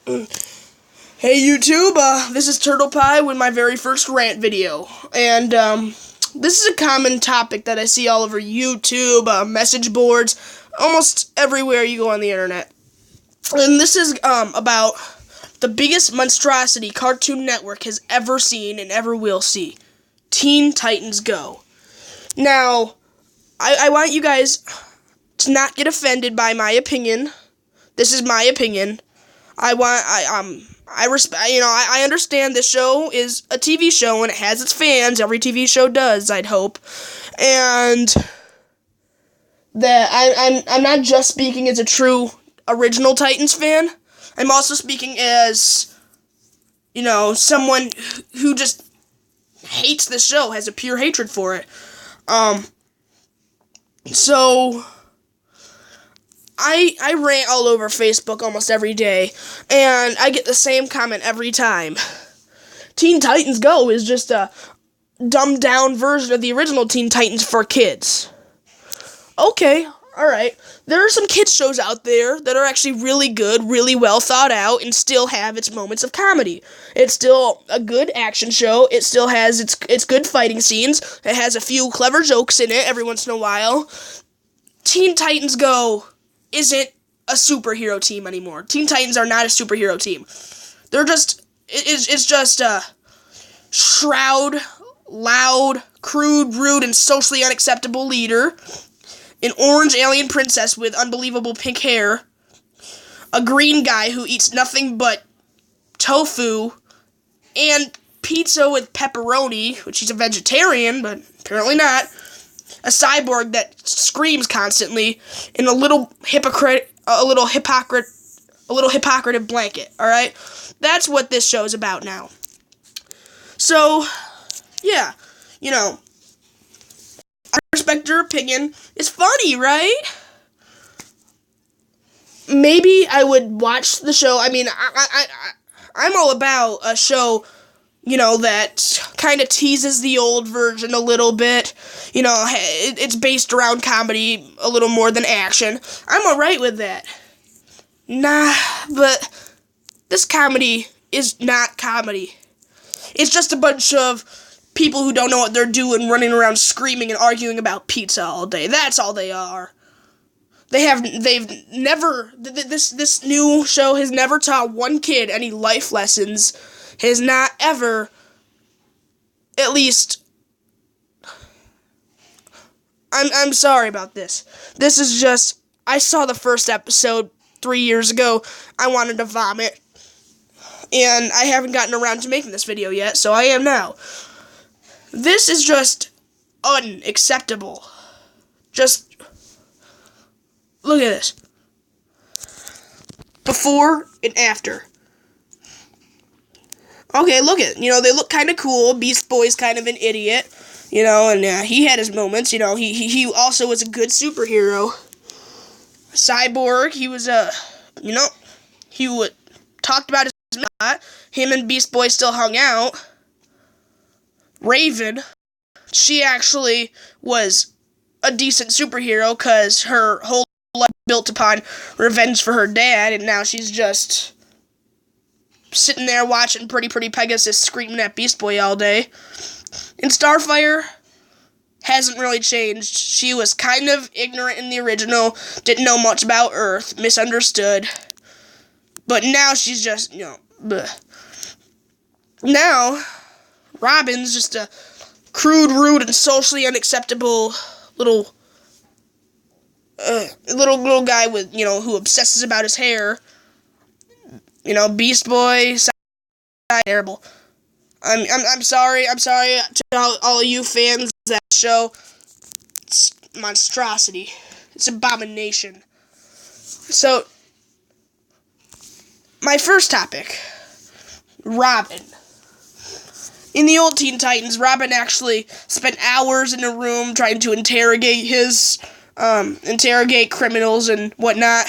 Hey YouTube, this is Turtle Pie with my very first rant video, and this is a common topic that I see all over YouTube, message boards, almost everywhere you go on the internet. And this is about the biggest monstrosity Cartoon Network has ever seen and ever will see. Teen Titans Go. Now, I want you guys to not get offended by my opinion. This is my opinion. I understand this show is a TV show and it has its fans. Every TV show does, I'd hope. And that I'm not just speaking as a true original Titans fan. I'm also speaking as, someone who just hates the show, has a pure hatred for it. So I rant all over Facebook almost every day, and I get the same comment every time. Teen Titans Go is just a dumbed down version of the original Teen Titans for kids. Okay, alright. There are some kids shows out there that are actually really good, really well thought out, and still have its moments of comedy. It's still a good action show. It still has its good fighting scenes. It has a few clever jokes in it every once in a while. Teen Titans Go isn't a superhero team anymore. Teen Titans are not a superhero team. They're just, it's just a shroud, loud, crude, rude, and socially unacceptable leader, an orange alien princess with unbelievable pink hair, a green guy who eats nothing but tofu, and pizza with pepperoni, which he's a vegetarian, but apparently not, a cyborg that screams constantly, and a little hypocrite blanket, alright? That's what this show is about now. So, yeah, I respect your opinion. It's funny, right? Maybe I would watch the show. I mean, I'm all about a show, that kind of teases the old version a little bit. It's based around comedy a little more than action. I'm alright with that. Nah, but this comedy is not comedy. It's just a bunch of people who don't know what they're doing running around screaming and arguing about pizza all day. That's all they are. They've never, this new show has never taught one kid any life lessons. Has not ever, at least, I'm sorry about this. This is just, I saw the first episode 3 years ago. I wanted to vomit. And I haven't gotten around to making this video yet, so I am now. This is just unacceptable. Just, look at this. Before and after. Okay, look at it. They look kind of cool. Beast Boy's kind of an idiot. And he had his moments. He also was a good superhero. Cyborg, he was he would talked about his him and Beast Boy still hung out. Raven, she actually was a decent superhero because her whole life built upon revenge for her dad, and now she's just sitting there watching Pretty Pegasus screaming at Beast Boy all day. And Starfire hasn't really changed. She was kind of ignorant in the original, didn't know much about Earth, misunderstood. But now she's just, bleh. Now, Robin's just a crude, rude, and socially unacceptable little guy with, who obsesses about his hair. Beast Boy, terrible. I'm sorry to all of you fans of that show. It's monstrosity. It's abomination. So, my first topic, Robin. In the old Teen Titans, Robin actually spent hours in a room trying to interrogate criminals and whatnot.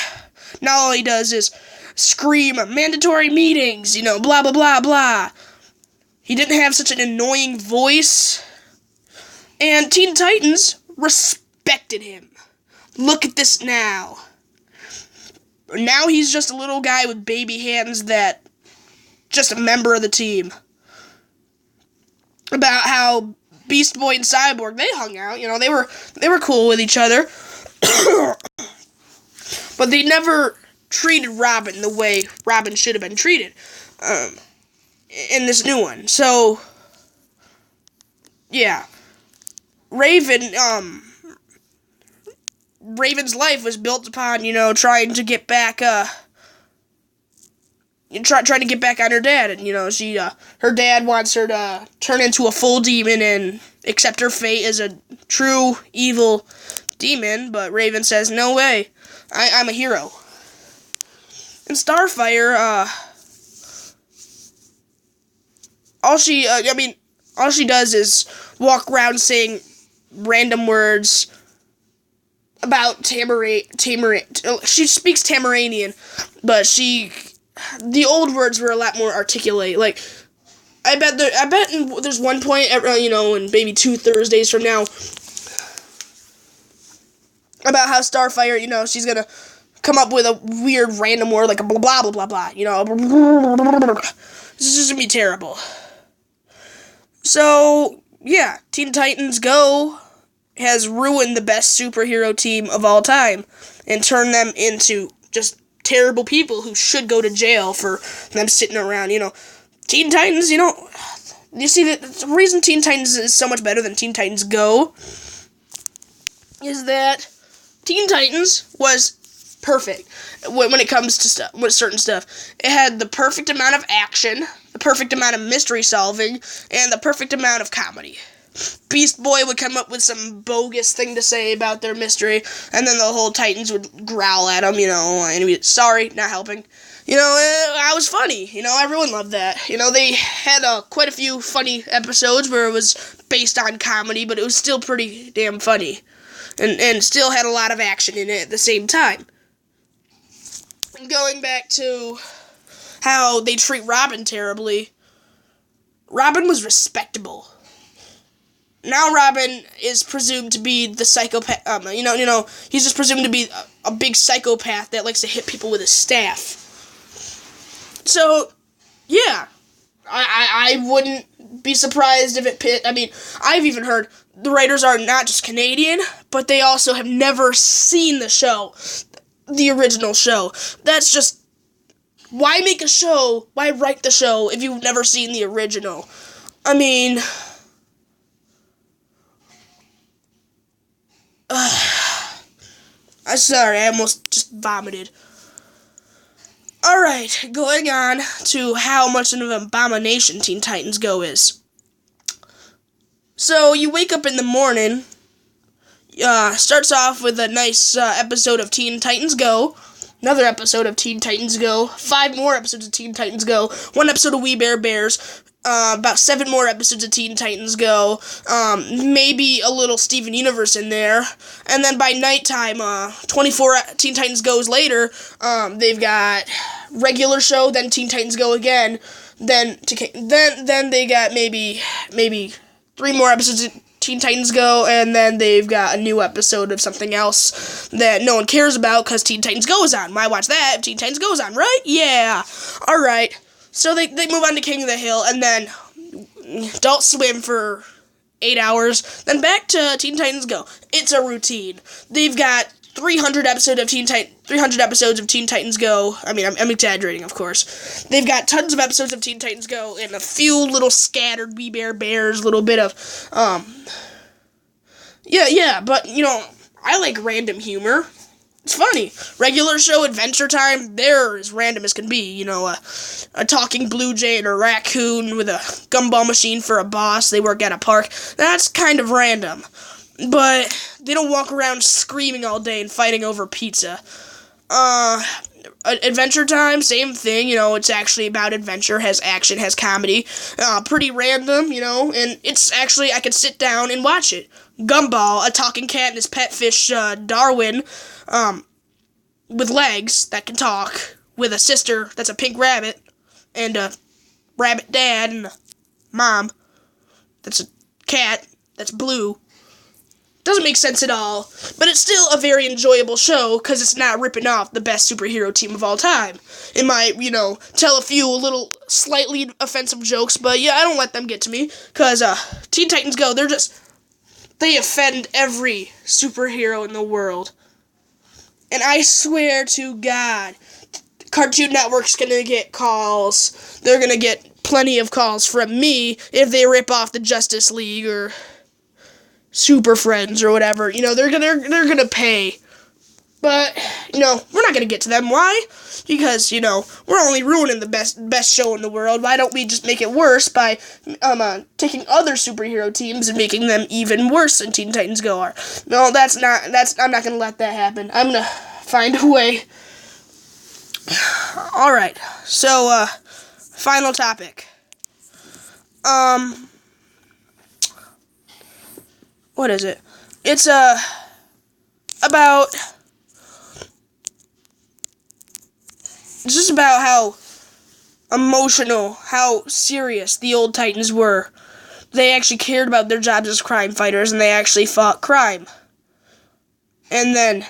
Now all he does is scream, mandatory meetings, blah, blah, blah, blah. He didn't have such an annoying voice. And Teen Titans respected him. Look at this now. Now he's just a little guy with baby hands that just a member of the team. About how Beast Boy and Cyborg, they hung out, they were cool with each other. But they never treated Robin the way Robin should have been treated in this new one. So, yeah. Raven's life was built upon, trying to get back, trying to get back on her dad, and she her dad wants her to turn into a full demon and accept her fate as a true evil demon, but Raven says, no way, I'm a hero. And Starfire, all she does is walk around saying random words about she speaks Tamaranian, but the old words were a lot more articulate. Like, I bet there's one point, in maybe 2 Thursdays from now, about how Starfire, she's gonna come up with a weird random word like a blah blah blah blah blah. This is just gonna be terrible. So yeah, Teen Titans Go has ruined the best superhero team of all time and turned them into just terrible people who should go to jail for them sitting around. Teen Titans, you see, the reason Teen Titans is so much better than Teen Titans Go is that Teen Titans was perfect when it comes to certain stuff. It had the perfect amount of action, the perfect amount of mystery solving, and the perfect amount of comedy. Beast Boy would come up with some bogus thing to say about their mystery, and then the whole Titans would growl at him, and he'd be, sorry, not helping. I was funny, everyone loved that. They had quite a few funny episodes where it was based on comedy, but it was still pretty damn funny. And still had a lot of action in it at the same time. And going back to how they treat Robin terribly, Robin was respectable. Now Robin is presumed to be the psychopath, he's just presumed to be a big psychopath that likes to hit people with his staff. So, yeah, I wouldn't be surprised if I've even heard the writers are not just Canadian, but they also have never seen the show, the original show. That's just, why make a show, why write the show if you've never seen the original? I'm sorry, I almost just vomited. Alright, going on to how much of an abomination Teen Titans Go is. So, you wake up in the morning, starts off with a nice episode of Teen Titans Go, another episode of Teen Titans Go, 5 more episodes of Teen Titans Go, 1 episode of We Bare Bears, about 7 more episodes of Teen Titans Go, maybe a little Steven Universe in there, and then by nighttime, 24 Teen Titans Goes later, they've got regular show, then Teen Titans Go again, then they got maybe 3 more episodes of Teen Titans Go, and then they've got a new episode of something else that no one cares about because Teen Titans Go is on. Why watch that if Teen Titans Go is on, right? Yeah. Alright. So they move on to King of the Hill, and then Adult Swim for 8 hours, then back to Teen Titans Go. It's a routine. They've got 300 episodes of Teen Titans Go. I'm exaggerating, of course. They've got tons of episodes of Teen Titans Go, and a few little scattered We Bare Bears, little bit of, but, I like random humor. It's funny. Regular show, Adventure Time, they're as random as can be. A talking blue jay and a raccoon with a gumball machine for a boss. They work at a park. That's kind of random. But they don't walk around screaming all day and fighting over pizza. Adventure Time, same thing. It's actually about adventure, has action, has comedy. Pretty random, and it's actually, I could sit down and watch it. Gumball, a talking cat and his pet fish, Darwin, with legs that can talk, with a sister that's a pink rabbit, and a rabbit dad, and a mom that's a cat that's blue. Doesn't make sense at all, but it's still a very enjoyable show because it's not ripping off the best superhero team of all time. It might, tell a few little slightly offensive jokes, but yeah, I don't let them get to me because Teen Titans Go, they offend every superhero in the world. And I swear to God, Cartoon Network's gonna get calls. They're gonna get plenty of calls from me if they rip off the Justice League or Super Friends or whatever. They're gonna pay. But, we're not gonna get to them. Why? Because, we're only ruining the best show in the world. Why don't we just make it worse by taking other superhero teams and making them even worse than Teen Titans Go are? No, I'm not gonna let that happen. I'm gonna find a way. Alright, so, final topic. What is it? It's, it's just about how emotional, how serious the old Titans were. They actually cared about their jobs as crime fighters, and they actually fought crime. And then,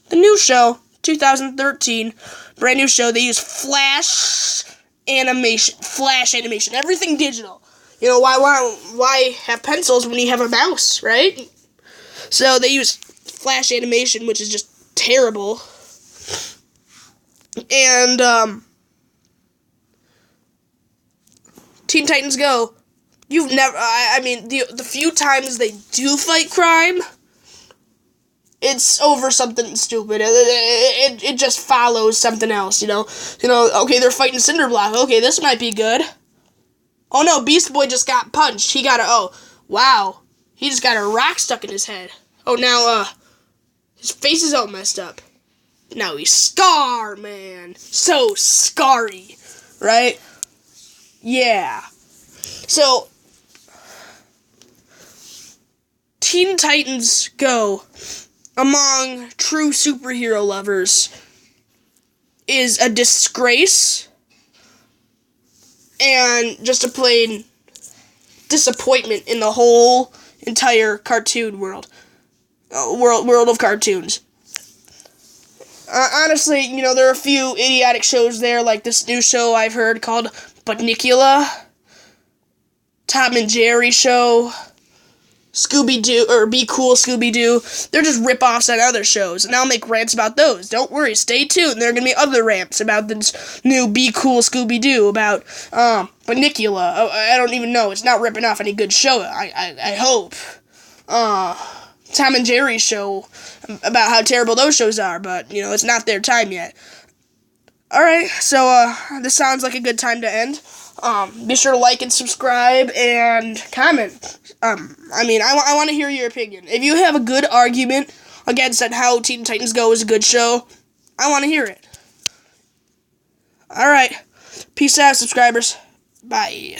the new show, 2013, brand new show, they use Flash animation, everything digital. Why have pencils when you have a mouse, right? So they use Flash animation, which is just terrible. And, Teen Titans Go, the few times they do fight crime, it's over something stupid. It just follows something else, okay, they're fighting Cinderblock, okay, this might be good. Oh no, Beast Boy just got punched, he just got a rock stuck in his head. Oh, now, his face is all messed up. Now he's Scar, man. So scarry, right? Yeah. So, Teen Titans Go, among true superhero lovers, is a disgrace and just a plain disappointment in the whole entire cartoon world of cartoons. Honestly, there are a few idiotic shows there, like this new show I've heard called Bunnicula, Tom and Jerry show, Scooby-Doo, or Be Cool Scooby-Doo. They're just rip-offs on other shows, and I'll make rants about those. Don't worry, stay tuned. There are going to be other rants about this new Be Cool Scooby-Doo, about Bunnicula. I don't even know. It's not ripping off any good show, I hope. Tom and Jerry show about how terrible those shows are, but, it's not their time yet. Alright, so, this sounds like a good time to end. Be sure to like and subscribe and comment. I want to hear your opinion. If you have a good argument against how Teen Titans Go is a good show, I want to hear it. Alright, peace out, subscribers. Bye.